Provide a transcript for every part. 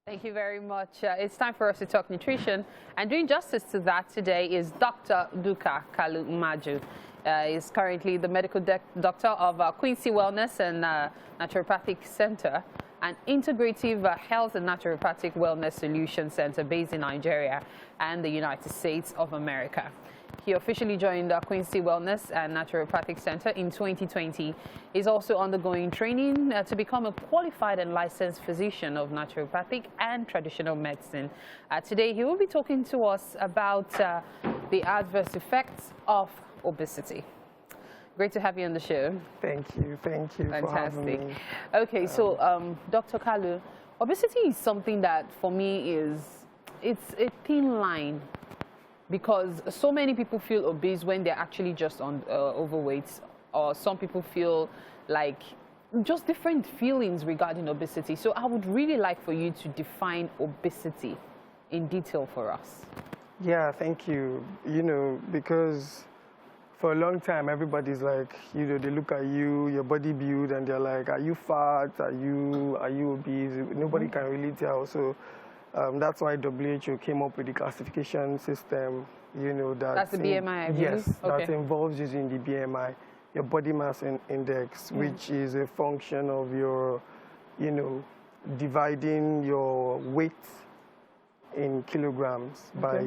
Thank you very much. It's time for us to talk nutrition. And doing justice to that today is Dr. Duka Kalu Maju. He's currently the medical doctor of Quincy Wellness and Naturopathic Center, an integrative health and naturopathic wellness solution center based in Nigeria and the United States of America. He officially joined the Quincy Wellness and Naturopathic Center in 2020. He's also undergoing training to become a qualified and licensed physician of naturopathic and traditional medicine. Today, he will be talking to us about the adverse effects of obesity. Great to have you on the show. Thank you for having me. Okay, so Dr. Kalu, obesity is something that for me it's a thin line, because so many people feel obese when they're actually just overweight, or some people feel like just different feelings regarding obesity. So I would really like for you to define obesity in detail for us. Yeah, thank you. Because for a long time, everybody's like, they look at you, your body build, and they're like, are you fat? Are you obese? Nobody can really tell. So that's why WHO came up with the classification system, That's the BMI, I believe? Yes, okay. That involves using the BMI, your body mass index, which is a function of your, dividing your weight in kilograms by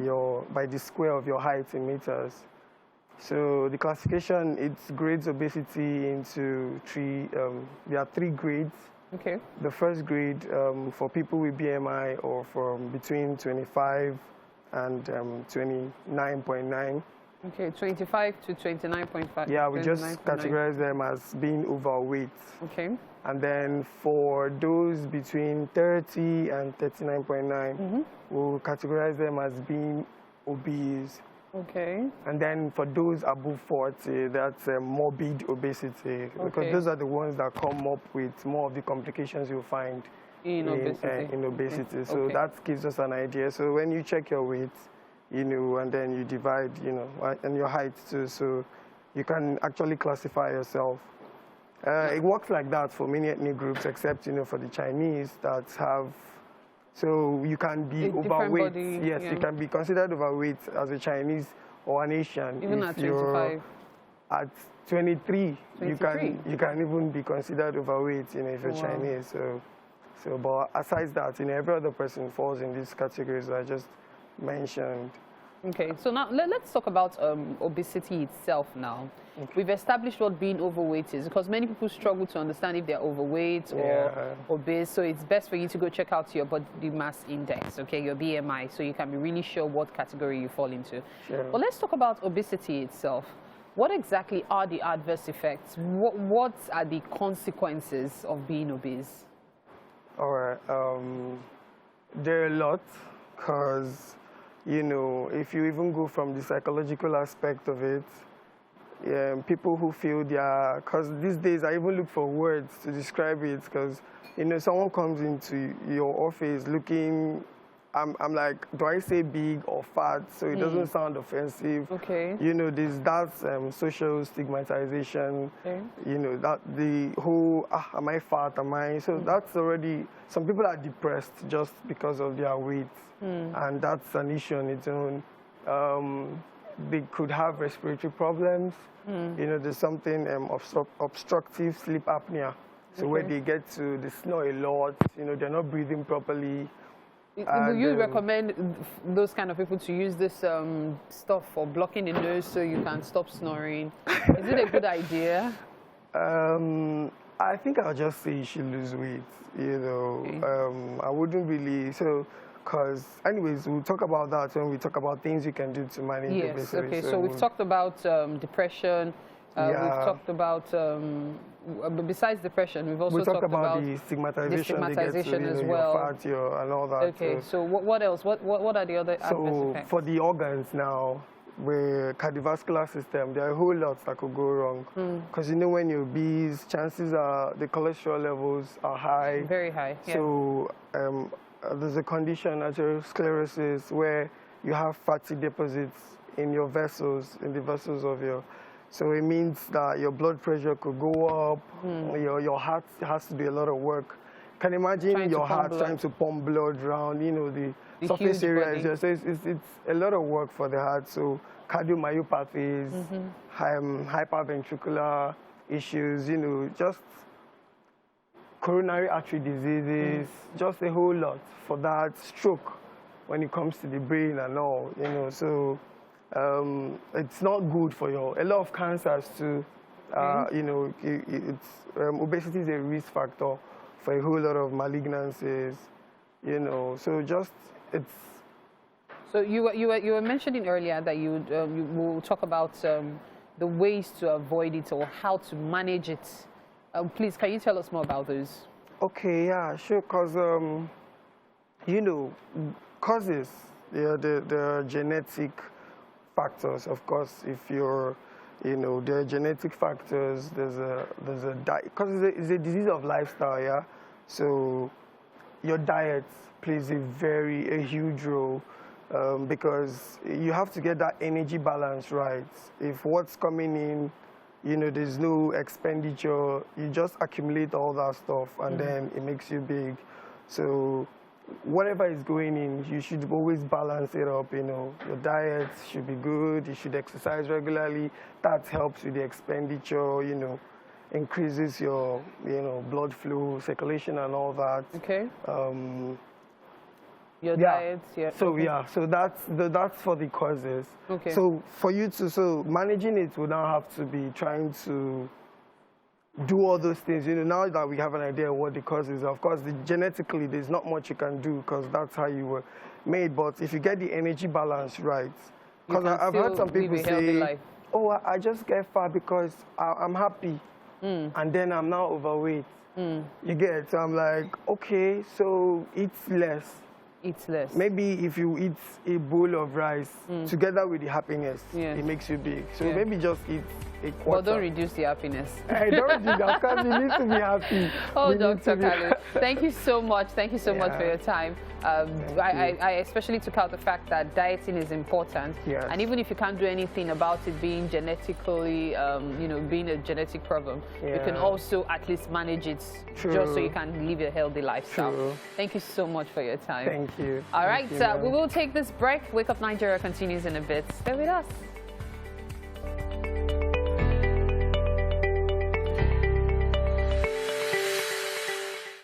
the square of your height in meters. So the classification, it grades obesity into there are three grades. Okay. The first grade for people with BMI or from between 25 and 29.9. Okay, 25 to 29.5. Yeah, we just categorize them as being overweight. Okay. And then for those between 30 and 39.9, we'll categorize them as being obese. Okay. And then for those above 40, that's morbid obesity, because those are the ones that come up with more of the complications you'll find in obesity. So that gives us an idea. So when you check your weight, and then you divide, and your height too, so you can actually classify yourself. It works like that for many ethnic groups, except, for the Chinese that have. So you can be overweight. Yes, you can be considered overweight as a Chinese or an Asian. Even at 25. At 23, you can even be considered overweight, if you're Chinese. So, but aside that, every other person falls in these categories I just mentioned. Okay, so now let's talk about obesity itself now. Okay. We've established what being overweight is, because many people struggle to understand if they're overweight or obese. So it's best for you to go check out your body mass index, okay, your BMI, so you can be really sure what category you fall into. Sure. But let's talk about obesity itself. What exactly are the adverse effects? What are the consequences of being obese? All right, there are a lot, because if you even go from the psychological aspect of it, people who feel because these days I even look for words to describe it, because, someone comes into your office looking, I'm like, do I say big or fat? So it doesn't sound offensive. Okay. There's that social stigmatization, that the whole, am I fat, am I? So that's already, some people are depressed just because of their weight. And that's an issue on its own. They could have respiratory problems. There's something obstructive sleep apnea. So where they they snore a lot, they're not breathing properly. Do you recommend those kind of people to use this stuff for blocking the nose so you can stop snoring? Is it a good idea? I think I'll just say you should lose weight, I wouldn't really, because anyways, we'll talk about that when we talk about things you can do to manage obesity. Okay, so we've talked about depression, we've talked about, besides depression, we've also talked about the stigmatization as well. You're fat, and all that. Okay, so what else? What are the other adverse effects? For the organs now, with cardiovascular system, there are a whole lot that could go wrong. Because when you're obese, chances are the cholesterol levels are high. Very high, yeah. So there's a condition, atherosclerosis, where you have fatty deposits in your vessels, in the vessels of your. So it means that your blood pressure could go up, your heart has to do a lot of work. can imagine your heart trying to pump blood around, you know, the surface area. So it's a lot of work for the heart. So cardiomyopathies, hyperventricular issues, you know, just coronary artery diseases, just a whole lot for that. Stroke when it comes to the brain and all, you know. So it's not good for a lot of cancers too. You know, obesity is a risk factor for a whole lot of malignancies, you know. So just it's. So you were mentioning earlier that you will talk about the ways to avoid it or how to manage it. Please, can you tell us more about those? Okay, yeah, sure. Because you know, causes, the genetic factors. Of course, if you're, you know, there are genetic factors. There's a diet, because it's a disease of lifestyle. Yeah, so your diet plays a huge role, because you have to get that energy balance right. If what's coming in, you know, there's no expenditure, you just accumulate all that stuff, and then it makes you big. So whatever is going in, you should always balance it up, you know. Your diet should be good, you should exercise regularly. That helps with the expenditure, you know, increases your, you know, blood flow, circulation and all that. Okay. Your diet, yeah. So so that's for the causes. Okay. So for you to, managing it would now have to be trying to do all those things. You know, now that we have an idea of what the cause is, of course, genetically, there's not much you can do because that's how you were made. But if you get the energy balance right, because I've heard some people say, oh, I just get fat because I'm happy, and then I'm now overweight. You get it? So I'm like, okay, so eat less. Eat less. Maybe if you eat a bowl of rice together with the happiness, it makes you big. So maybe just eat a quarter. But don't reduce the happiness. Don't reduce that, because you need to be happy. Oh, Dr. Kalu, thank you so much. Thank you so much for your time. I especially took out the fact that dieting is important. Yes. And even if you can't do anything about it being genetically, you know, being a genetic problem, you can also at least manage it just so you can live a healthy lifestyle. Thank you so much for your time. Thank you. All right, we will take this break. Wake Up Nigeria continues in a bit. Stay with us.